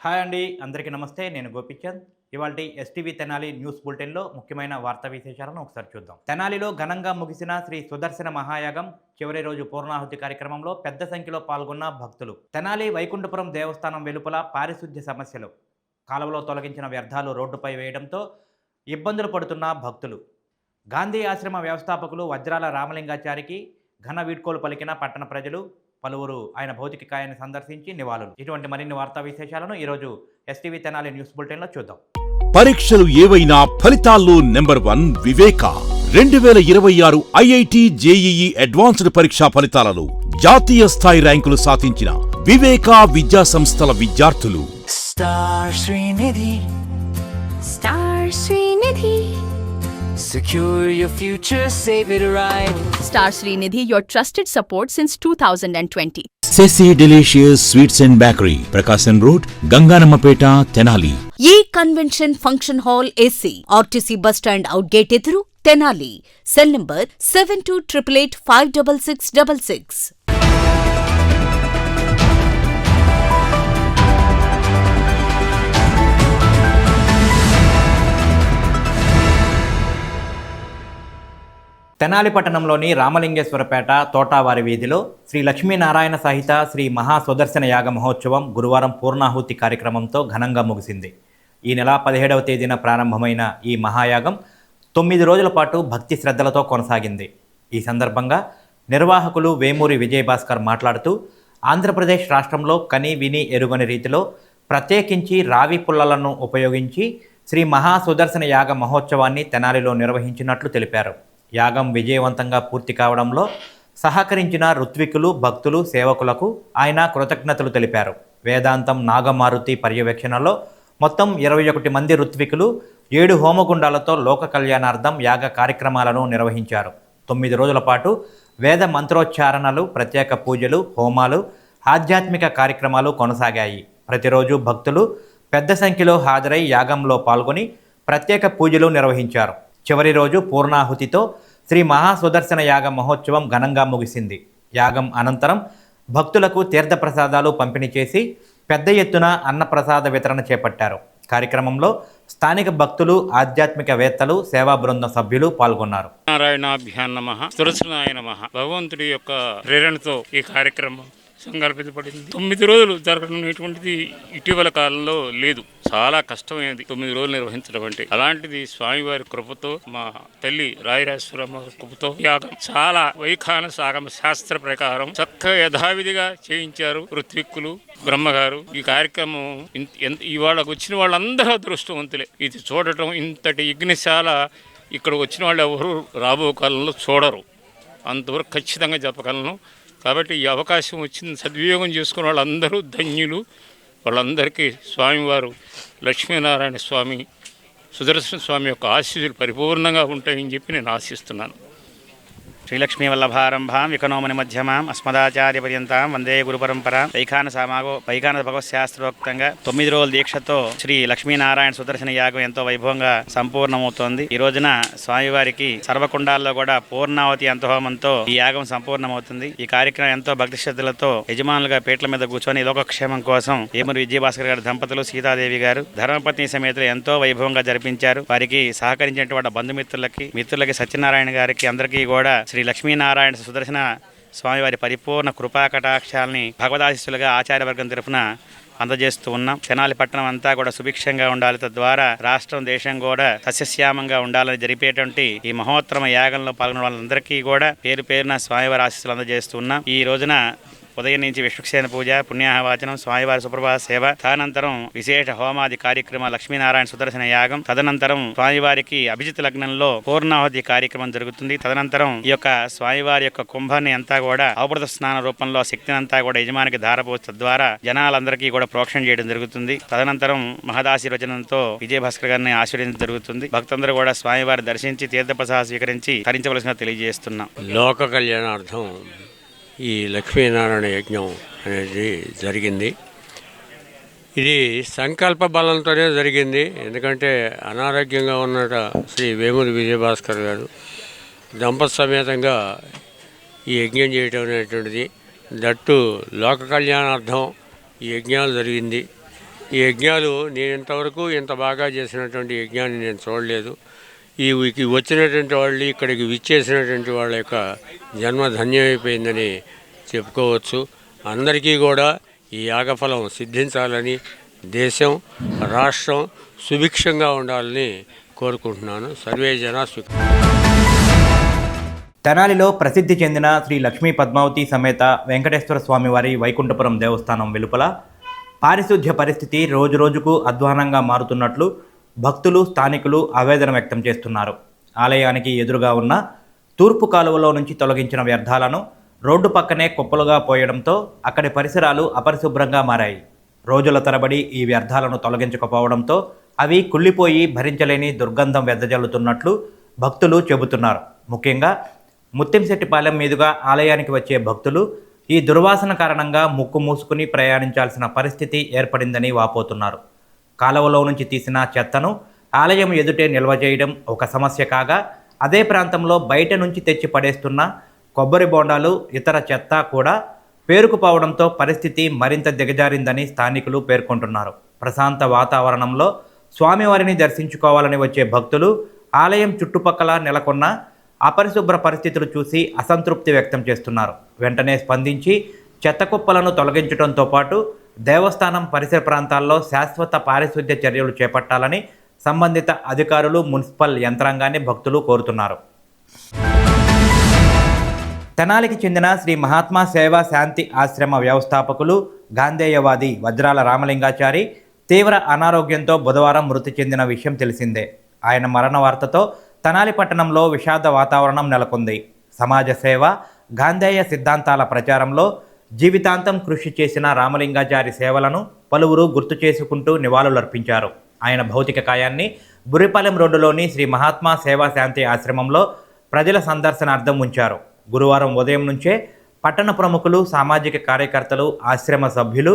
Hi అండి, అందరికీ నమస్తే. నేను గోపిచంద్. ఇవాల్టి ఎస్టీవీ తెనాలి న్యూస్ బులెటిన్‌లో ముఖ్యమైన వార్తా విశేషాలను ఒకసారి చూద్దాం. తెనాలిలో ఘనంగా ముగిసిన శ్రీ సుదర్శన మహాయాగం చివరి రోజు పూర్ణాహుతి కార్యక్రమంలో పెద్ద సంఖ్యలో పాల్గొన్న భక్తులు. తెనాలి వైకుంఠపురం దేవస్థానం వెలుపల పారిశుధ్య సమస్యలు. కాలువలో తొలగించిన వ్యర్థాలు రోడ్డుపై వేయడంతో ఇబ్బందులు పడుతున్న భక్తులు. గాంధీ ఆశ్రమ వ్యవస్థాపకులు వజ్రాల రామలింగాచారికి ఘన వీడ్కోలు పలికిన పట్టణ ప్రజలు. పలువురు ఆయన భౌతిక కాయాన్ని సందర్శించి నివాళులు. ఇటువంటి మరిన్ని వార్తా విశేషాలను ఈరోజు ఎస్టీవీ తెనాలి న్యూస్ బులెటిన్లో చూద్దాం. పరీక్షలు ఏవైనా ఫలితాల్లో నెంబర్ 1 వివేక. 2026 ఐఐటి జేఈఈ అడ్వాన్స్డ్ పరీక్షా ఫలితాలలో జాతీయ స్థాయి ర్యాంకులు సాధించిన వివేక విద్యా సంస్థల విద్యార్థులు. Star Srinidhi, star Srinidhi. Secure your future, save it right. Star Srinidhi, your trusted support since 2020. Ceci Delicious Sweets and Bakery, Prakasam Road, Ganganamapeta, Tenali. Convention Function Hall AC, RTC Bus Stand Outgate Eduru, Tenali. Cell number 7288856666. Tenali పట్టణంలోని రామలింగేశ్వరపేట తోటావారి వీధిలో శ్రీ లక్ష్మీనారాయణ సహిత శ్రీ మహాసుదర్శన యాగ మహోత్సవం గురువారం పూర్ణాహుతి కార్యక్రమంతో ఘనంగా ముగిసింది. ఈ నెల 17వ తేదీన ప్రారంభమైన ఈ మహాయాగం 9 రోజుల పాటు భక్తి శ్రద్ధలతో కొనసాగింది. ఈ సందర్భంగా నిర్వాహకులు వేమూరి విజయభాస్కర్ మాట్లాడుతూ ఆంధ్రప్రదేశ్ రాష్ట్రంలో కని విని ఎరుగని రీతిలో ప్రత్యేకించి రావి పుల్లలను ఉపయోగించి శ్రీ మహాసుదర్శన యాగ మహోత్సవాన్ని తెనాలిలో నిర్వహించినట్లు తెలిపారు. యాగం విజయవంతంగా పూర్తి కావడంలో సహకరించిన ఋత్వికులు, భక్తులు, సేవకులకు ఆయన కృతజ్ఞతలు తెలిపారు. వేదాంతం నాగమారుతి పర్యవేక్షణలో మొత్తం 21 మంది ఋత్వికులు 7 హోమగుండాలతో లోక కళ్యాణార్థం యాగ కార్యక్రమాలను నిర్వహించారు. 9 రోజుల పాటు వేద మంత్రోచ్చారణలు, ప్రత్యేక పూజలు, హోమాలు, ఆధ్యాత్మిక కార్యక్రమాలు కొనసాగాయి. ప్రతిరోజు భక్తులు పెద్ద సంఖ్యలో హాజరై యాగంలో పాల్గొని ప్రత్యేక పూజలు నిర్వహించారు. చివరి రోజు పూర్ణాహుతితో శ్రీ మహాసుదర్శన యాగ మహోత్సవం ఘనంగా ముగిసింది. యాగం అనంతరం భక్తులకు తీర్థప్రసాదాలు పంపిణీ చేసి పెద్ద ఎత్తున అన్నప్రసాద వితరణ చేపట్టారు. కార్యక్రమంలో స్థానిక భక్తులు, ఆధ్యాత్మికవేత్తలు, సేవా బృందం సభ్యులు పాల్గొన్నారు. నారాయణాభ్యాన్ నమః, సుదర్శనాయ నమః. భగవంతుడి యొక్క ప్రేరణతో ఈ కార్యక్రమం సంకల్పించబడింది. 9 రోజులు జరగనున్నటువంటిది ఇటీవల కాలంలో లేదు. చాలా కష్టమైనది 9 రోజులు నిర్వహించడం అంటే. అలాంటిది స్వామివారి కృపతో, మా తల్లి రాయరాజేశ్వరమ్మ కృపతో యాగం చాలా వైఖాన సాగమ శాస్త్ర ప్రకారం చక్కగా యథావిధిగా చేయించారు ఋత్విక్కులు, బ్రహ్మగారు. ఈ కార్యక్రమం ఇవాళ వచ్చిన వాళ్ళందరూ అదృష్టవంతులే. ఇది చూడటం, ఇంతటి యజ్ఞశాల ఇక్కడ వచ్చిన వాళ్ళు ఎవరు రాబో కాలంలో చూడరు. అంతవరకు ఖచ్చితంగా చెప్పగలను. కాబట్టి ఈ అవకాశం వచ్చింది సద్వినియోగం చేసుకున్న వాళ్ళందరూ ధన్యులు. వాళ్ళందరికీ స్వామివారు లక్ష్మీనారాయణ స్వామి, సుదర్శన స్వామి యొక్క ఆశీస్సులు పరిపూర్ణంగా ఉంటాయని చెప్పి నేను ఆశిస్తున్నాను. శ్రీలక్ష్మీ వల్లభారంభాం వికనోమని మధ్యమాం అస్మదాచార్య పర్యంతం వందే గురు పరంపర. వైఖాన భగవత్ శాస్త్రోక్తంగా 9 రోజుల దీక్షతో శ్రీ లక్ష్మీనారాయణ సుదర్శన యాగం ఎంతో వైభవంగా సంపూర్ణమవుతోంది. ఈ రోజున స్వామివారికి సర్వకుండాల్లో కూడా పూర్ణావతి అంతహోమంతో ఈ యాగం సంపూర్ణమవుతుంది. ఈ కార్యక్రమం ఎంతో భక్తి శ్రద్ధలతో యజమానులుగా పీటల మీద కూర్చొని లోకక్షేమం కోసం వేమూరి విజయభాస్కర్ గారి దంపతులు, సీతాదేవి గారు ధర్మపత్ని సమేతలు ఎంతో వైభవంగా జరిపించారు. వారికి సహకరించినటువంటి మిత్రులకి సత్యనారాయణ గారికి అందరికీ కూడా శ్రీ లక్ష్మీనారాయణ సుదర్శన స్వామివారి పరిపూర్ణ కృపా కటాక్షాలని భగవదాశిస్సులుగా ఆచార్యవర్గం తరఫున అందజేస్తూ ఉన్నాం. తెనాలి పట్టణం అంతా కూడా సుభిక్షంగా ఉండాలి, తద్వారా రాష్ట్రం, దేశం కూడా సస్యశ్యామంగా ఉండాలని జరిపేటువంటి ఈ మహోత్తమ యాగంలో పాల్గొన్న వాళ్ళందరికీ కూడా పేరు పేరున స్వామివారి ఆశీస్సులు అందజేస్తూ ఉన్నాం. ఈ రోజున ఉదయం నుంచి విష్ణుక్షేణ పూజ, పుణ్యాహవాచనం, స్వామివారి సుప్రభాత సేవ, తదనంతరం విశేష హోమాది కార్యక్రమ లక్ష్మీనారాయణ సుదర్శన యాగం, తదనంతరం స్వామివారికి అభిజిత్ లగ్నంలో పూర్ణాహుతి కార్యక్రమం జరుగుతుంది. తదనంతరం ఈ యొక్క స్వామివారి యొక్క కుంభాన్ని అంతా కూడా అవభృత స్నాన రూపంలో శక్తిని అంతా కూడా యజమానికి ధారపోచడం ద్వారా జనాలందరికీ కూడా ప్రోక్షణ చేయడం జరుగుతుంది. తదనంతరం మహదాశీర్వచనంతో విజయభాస్కర్ గారిని ఆశీర్వదించడం జరుగుతుంది. భక్తులందరూ కూడా స్వామివారి దర్శించి తీర్థప్రసాద స్వీకరించి తరించవలసిన తెలియజేస్తున్నాం. లోక కళ్యాణార్థం ఈ లక్ష్మీనారాయణ యజ్ఞం అనేది జరిగింది. ఇది సంకల్ప బలంతోనే జరిగింది. ఎందుకంటే అనారోగ్యంగా ఉన్న శ్రీ వేమూరి విజయభాస్కర్ గారు దంపతి సమేతంగా ఈ యజ్ఞం చేయటం అనేటువంటిది దట్టు లోక కళ్యాణార్థం ఈ యజ్ఞాలు జరిగింది. ఈ యజ్ఞాలు నేను ఇంతవరకు ఇంత బాగా చేసినటువంటి యజ్ఞాన్ని నేను చూడలేదు. ఈ వచ్చినటువంటి వాళ్ళు, ఇక్కడికి విచ్చేసినటువంటి వాళ్ళ యొక్క జన్మ ధన్యమైపోయిందని చెప్పుకోవచ్చు. అందరికీ కూడా ఈ యాగఫలం సిద్ధించాలని, దేశం రాష్ట్రం సుభిక్షంగా ఉండాలని కోరుకుంటున్నాను. సర్వే జనా సుఖ. తెనాలిలో ప్రసిద్ధి చెందిన శ్రీ లక్ష్మీ పద్మావతి సమేత వెంకటేశ్వర స్వామివారి వైకుంఠపురం దేవస్థానం వెలుపల పారిశుధ్య పరిస్థితి రోజురోజుకు అధ్వానంగా మారుతున్నట్లు భక్తులు, స్థానికులు ఆవేదన వ్యక్తం చేస్తున్నారు. ఆలయానికి ఎదురుగా ఉన్న తూర్పు కాలువలో నుంచి తొలగించిన వ్యర్థాలను రోడ్డు పక్కనే కుప్పలుగా పోయడంతో అక్కడి పరిసరాలు అపరిశుభ్రంగా మారాయి. రోజుల తరబడి ఈ వ్యర్థాలను తొలగించకపోవడంతో అవి కుళ్ళిపోయి భరించలేని దుర్గంధం వెదజల్లుతున్నట్లు భక్తులు చెబుతున్నారు. ముఖ్యంగా ముత్యంశెట్టిపాలెం మీదుగా ఆలయానికి వచ్చే భక్తులు ఈ దుర్వాసన కారణంగా ముక్కు మూసుకుని ప్రయాణించాల్సిన పరిస్థితి ఏర్పడిందని వాపోతున్నారు. కాలువలో నుంచి తీసిన చెత్తను ఆలయం ఎదుటే నిల్వ చేయడం ఒక సమస్య కాగా, అదే ప్రాంతంలో బయట నుంచి తెచ్చి పడేస్తున్న కొబ్బరి బోండాలు, ఇతర చెత్త కూడా పేరుకుపోవడంతో పరిస్థితి మరింత దిగజారిందని స్థానికులు పేర్కొంటున్నారు. ప్రశాంత వాతావరణంలో స్వామివారిని దర్శించుకోవాలని వచ్చే భక్తులు ఆలయం చుట్టుపక్కల నెలకొన్న అపరిశుభ్ర పరిస్థితులు చూసి అసంతృప్తి వ్యక్తం చేస్తున్నారు. వెంటనే స్పందించి చెత్త కుప్పలను తొలగించడంతో పాటు దేవస్థానం పరిసర ప్రాంతాల్లో శాశ్వత పారిశుద్ధ్య చర్యలు చేపట్టాలని సంబంధిత అధికారులు, మున్సిపల్ యంత్రాంగాన్ని భక్తులు కోరుతున్నారు. తెనాలికి చెందిన శ్రీ మహాత్మా సేవా శాంతి ఆశ్రమ వ్యవస్థాపకులు, గాంధేయవాది వజ్రాల రామలింగాచారి తీవ్ర అనారోగ్యంతో బుధవారం మృతి చెందిన విషయం తెలిసిందే. ఆయన మరణ వార్తతో తెనాలి పట్టణంలో విషాద వాతావరణం నెలకొంది. సమాజ సేవ, గాంధేయ సిద్ధాంతాల ప్రచారంలో జీవితాంతం కృషి చేసిన రామలింగాచారి సేవలను పలువురు గుర్తు చేసుకుంటూ నివాళులర్పించారు. ఆయన భౌతిక కాయాన్ని బురిపాలెం రోడ్డులోని శ్రీ మహాత్మా సేవా శాంతి ఆశ్రమంలో ప్రజల సందర్శనార్థం ఉంచారు. గురువారం ఉదయం నుంచే పట్టణ ప్రముఖులు, సామాజిక కార్యకర్తలు, ఆశ్రమ సభ్యులు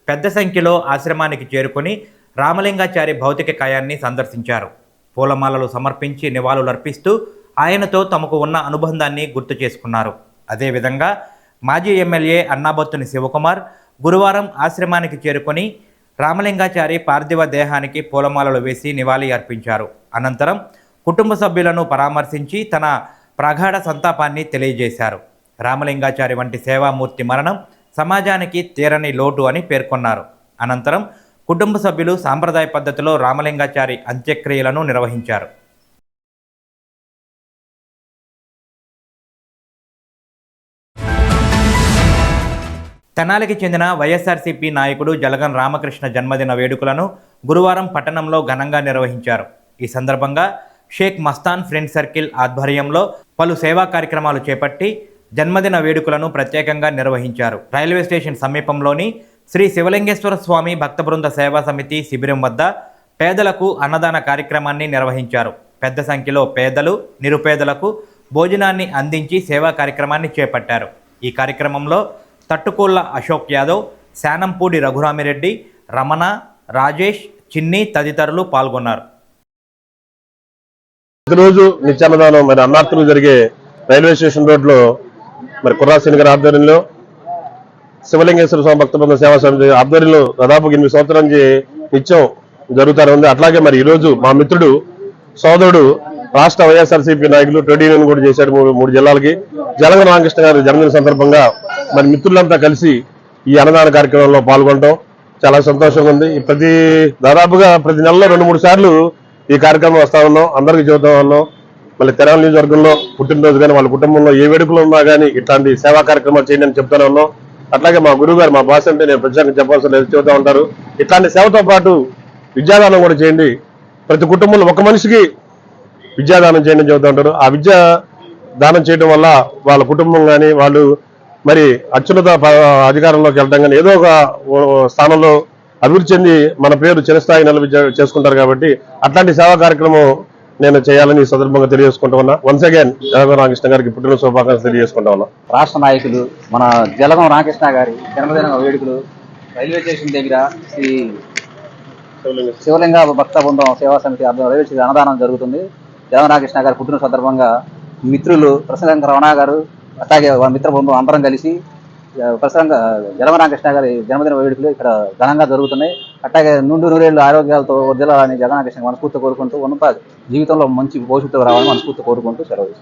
పెద్ద సంఖ్యలో ఆశ్రమానికి చేరుకొని రామలింగాచారి భౌతిక కాయాన్ని సందర్శించారు. పూలమాలలు సమర్పించి నివాళులర్పిస్తూ ఆయనతో తమకు ఉన్న అనుబంధాన్ని గుర్తు చేసుకున్నారు. అదేవిధంగా మాజీ ఎమ్మెల్యే అన్నాబత్తుని శివకుమార్ గురువారం ఆశ్రమానికి చేరుకొని రామలింగాచారి పార్థివ దేహానికి పూలమాలలు వేసి నివాళి అర్పించారు. అనంతరం కుటుంబ సభ్యులను పరామర్శించి తన ప్రగాఢ సంతాపాన్ని తెలియజేశారు. రామలింగాచారి వంటి సేవామూర్తి మరణం సమాజానికి తీరని లోటు అని పేర్కొన్నారు. అనంతరం కుటుంబ సభ్యులు సాంప్రదాయ పద్ధతిలో రామలింగాచారి అంత్యక్రియలను నిర్వహించారు. తెనాలికి చెందిన వైఎస్ఆర్సీపీ నాయకుడు జలగం రామకృష్ణ జన్మదిన వేడుకలను గురువారం పట్టణంలో ఘనంగా నిర్వహించారు. ఈ సందర్భంగా షేక్ మస్తాన్ ఫ్రెండ్ సర్కిల్ ఆధ్వర్యంలో పలు సేవా కార్యక్రమాలు చేపట్టి జన్మదిన వేడుకలను ప్రత్యేకంగా నిర్వహించారు. రైల్వే స్టేషన్ సమీపంలోని శ్రీ శివలింగేశ్వర స్వామి భక్త బృంద సేవా సమితి శిబిరం వద్ద పేదలకు అన్నదాన కార్యక్రమాన్ని నిర్వహించారు. పెద్ద సంఖ్యలో పేదలు, నిరుపేదలకు భోజనాన్ని అందించి సేవా కార్యక్రమాన్ని చేపట్టారు. ఈ కార్యక్రమంలో తట్టుకోళ్ల అశోక్ యాదవ్, శానంపూడి రఘురామిరెడ్డి, రమణ, రాజేష్, చిన్ని తదితరులు పాల్గొన్నారు. ప్రతిరోజు నిత్యాన్నదానం మరి అన్నార్తులు జరిగే రైల్వే స్టేషన్ రోడ్లో మరి కుర్రాసేని గారి ఆధ్వర్యంలో శివలింగేశ్వర స్వామి భక్త బృంద సేవా సమితి ఆధ్వర్యంలో దాదాపు 8 సంవత్సరాల నుంచి నిత్యం జరుగుతూనే ఉంది. అట్లాగే మరి ఈరోజు మా మిత్రుడు, సోదరుడు, రాష్ట్ర వైఎస్ఆర్సీపీ నాయకులు ట్రేడ్ యూనియన్ కూడా చేశాడు 3 జిల్లాలకి. జలగం రామకృష్ణ గారి జన్మదిన సందర్భంగా మరి మిత్రులంతా కలిసి ఈ అన్నదాన కార్యక్రమంలో పాల్గొనడం చాలా సంతోషంగా ఉంది. దాదాపుగా ప్రతి నెలలో 2-3 సార్లు ఈ కార్యక్రమం వస్తా ఉన్నాం. అందరికీ చెబుతా ఉన్నాం. మళ్ళీ తెనాలి నియోజకవర్గంలో పుట్టినరోజు కానీ వాళ్ళ కుటుంబంలో ఏ వేడుకలు ఉన్నా కానీ ఇట్లాంటి సేవా కార్యక్రమాలు చేయండి అని చెప్తూనే ఉన్నాం. అట్లాగే మా గురువు గారు, మా బాస్ అంటే నేను ప్రత్యేకంగా చెప్పాల్సిన లేదు, చెబుతూ ఉంటారు. ఇట్లాంటి సేవతో పాటు విద్యాదానం కూడా చేయండి. ప్రతి కుటుంబంలో ఒక మనిషికి విద్యాదానం చేయండి అని చెబుతూ ఉంటారు. ఆ విద్యా దానం చేయడం వల్ల వాళ్ళ కుటుంబం కానీ వాళ్ళు మరి అత్యున్నత అధికారంలోకి వెళ్ళడం కానీ ఏదో ఒక స్థానంలో అభివృద్ధి చెంది మన పేరు చిరస్థాయి నిలబడి చేసుకుంటారు. కాబట్టి అట్లాంటి సేవా కార్యక్రమం నేను చేయాలని ఈ సందర్భంగా తెలియజేసుకుంటూ ఉన్నా. వన్స్ అగైన్ జలగం రామకృష్ణ గారికి పుట్టినరోజు శుభాకాంక్షలు తెలియజేసుకుంటా ఉన్నా. రాష్ట్ర నాయకులు మన జలగం రామకృష్ణ గారి జన్మదిన వేడుకలు రైల్వే స్టేషన్ దగ్గర శ్రీ శివలింగ భక్త బృందం సేవా సమితి రైల్వే స్టేషన్ అన్నదానం జరుగుతుంది. జలగం రామకృష్ణ గారి పుట్టిన సందర్భంగా మిత్రులు ప్రసంగ రమణ గారు అట్లాగే వాళ్ళ మిత్ర బృందం అందరం కలిసి జలగం రామకృష్ణ గారి జన్మదిన వేడుకలు ఇక్కడ ఘనంగా జరుగుతున్నాయి. అట్లాగే నూరేళ్ళు ఆరోగ్యాలతో వర్ధిల్లాలని జగన్నాథకృష్ణ మనస్ఫూర్తి కోరుకుంటూ ఉన్నత జీవితంలో మంచి భవిష్యత్తు రావాలని మనస్ఫూర్తి కోరుకుంటూ సెలవు.